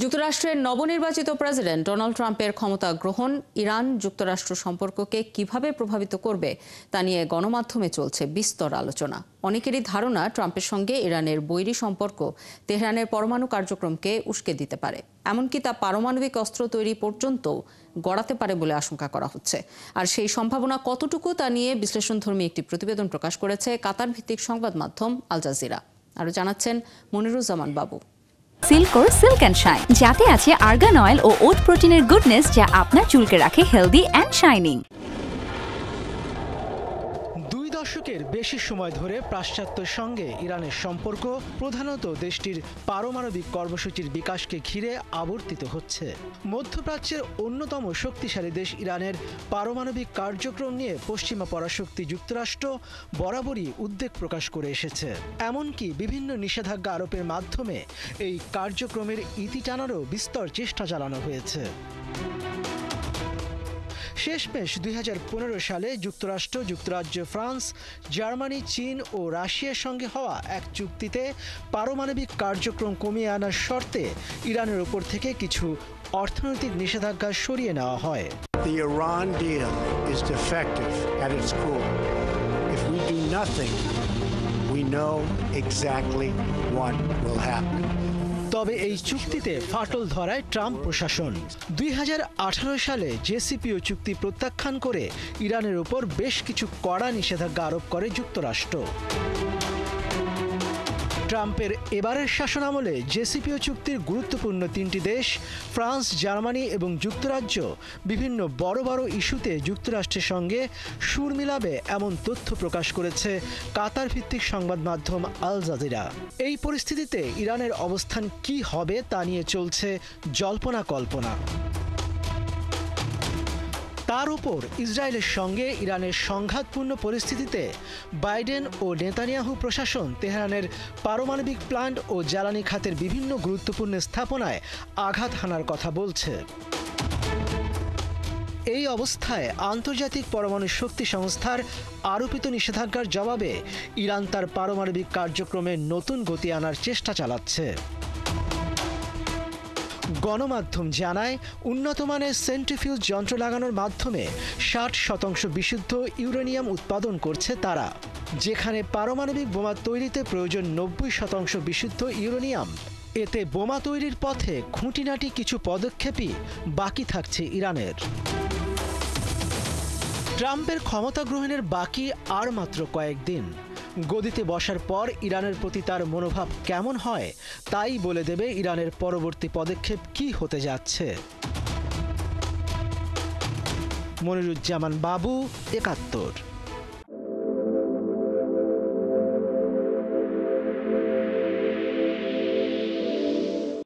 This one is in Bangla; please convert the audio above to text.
যুক্তরাষ্ট্রের নবনির্বাচিত প্রেসিডেন্ট ডোনাল্ড ট্রাম্পের ক্ষমতা গ্রহণ ইরান যুক্তরাষ্ট্র সম্পর্ককে কিভাবে প্রভাবিত করবে তা নিয়ে গণমাধ্যমে চলছে বিস্তর আলোচনা। অনেকেরই ধারণা ট্রাম্পের সঙ্গে ইরানের বৈরী সম্পর্ক তেহরানের পরমাণু কার্যক্রমকে উস্কে দিতে পারে, এমনকি তা পারমাণবিক অস্ত্র তৈরি পর্যন্ত গড়াতে পারে বলে আশঙ্কা করা হচ্ছে। আর সেই সম্ভাবনা কতটুকু তা নিয়ে বিশ্লেষণধর্মী একটি প্রতিবেদন প্রকাশ করেছে কাতার ভিত্তিক সংবাদ মাধ্যম আল জাজিরা। আরও জানাচ্ছেন মনিরুজ্জামান বাবু। সিল্কোর সিল্ক অ্যান্ড শাইন, যাতে আছে আর্গান অয়েল ও ওট প্রোটিনের গুডনেস, যা আপনার চুলকে রাখে হেলদি অ্যান্ড শাইনিং। 2 দশকের বেশি সময় ধরে পাশ্চাত্যের সঙ্গে ইরানের সম্পর্ক প্রধানত দেশটির পারমাণবিক কর্মসূচির বিকাশকে ঘিরে আবর্তিত হচ্ছে। মধ্যপ্রাচ্যের অন্যতম শক্তিশালী দেশ ইরানের পারমাণবিক কার্যক্রম নিয়ে পশ্চিমা পরাশক্তি যুক্তরাষ্ট্র বরাবরই উদ্বেগ প্রকাশ করে এসেছে। এমনকি বিভিন্ন নিষেধাজ্ঞা আরোপের মাধ্যমে এই কার্যক্রমের ইতি টানারও বিস্তর চেষ্টা চালানো হয়েছে। শেষমেশ 2015 সালে যুক্তরাষ্ট্র, যুক্তরাজ্য, ফ্রান্স, জার্মানি, চীন ও রাশিয়ার সঙ্গে হওয়া এক চুক্তিতে পারমাণবিক কার্যক্রম কমিয়ে আনার শর্তে ইরানের উপর থেকে কিছু অর্থনৈতিক নিষেধাজ্ঞা সরিয়ে নেওয়া হয়। The Iran deal is defective at its core. If we do nothing, we know exactly what will happen. তবে এই চুক্তিতে ফাটল ধরায় ট্রাম্প প্রশাসন 2018 সালে জেসিপিও চুক্তি প্রত্যাখ্যান করে ইরানের উপর বেশ কিছু কড়া নিষেধাজ্ঞা আরোপ করে যুক্তরাষ্ট্র। ট্রাম্পের এবারের শাসনামলে জেসিপিও চুক্তির গুরুত্বপূর্ণ 3টি দেশ ফ্রান্স, জার্মানি এবং যুক্তরাজ্য বিভিন্ন বড় বড় ইস্যুতে যুক্তরাষ্ট্রের সঙ্গে সুর মিলাবে এমন তথ্য প্রকাশ করেছে কাতার ভিত্তিক সংবাদ মাধ্যম আল জাজিরা। এই পরিস্থিতিতে ইরানের অবস্থান কি হবে তা নিয়ে চলছে জল্পনা কল্পনা। তার উপর ইসরায়েলের সঙ্গে ইরানের সংঘাতপূর্ণ পরিস্থিতিতে বাইডেন ও নেতানিয়াহু প্রশাসন তেহরানের পারমাণবিক প্ল্যান্ট ও জ্বালানি খাতের বিভিন্ন গুরুত্বপূর্ণ স্থাপনায় আঘাত হানার কথা বলছে। এই অবস্থায় আন্তর্জাতিক পরমাণু শক্তি সংস্থার আরোপিত নিষেধাজ্ঞার জবাবে ইরান তার পারমাণবিক কার্যক্রমে নতুন গতি আনার চেষ্টা চালাচ্ছে। গণমাধ্যম জানায়, উন্নত মানের সেন্ট্রিফিউজ যন্ত্র লাগানোর মাধ্যমে 60% বিশুদ্ধ ইউরেনিয়াম উৎপাদন করছে তারা। যেখানে পারমাণবিক বোমা তৈরিতে প্রয়োজন 90% বিশুদ্ধ ইউরেনিয়াম। এতে বোমা তৈরির পথে খুঁটিনাটি কিছু পদক্ষেপই বাকি থাকছে ইরানের। ট্রাম্পের ক্ষমতা গ্রহণের বাকি আর মাত্র কয়েকদিন। গদিতে বসার পর ইরানের প্রতি তার মনোভাব কেমন হয় তাই বলে দেবে ইরানের পরবর্তী পদক্ষেপ কি হতে যাচ্ছে। মনিরুজ্জামান বাবু, 71।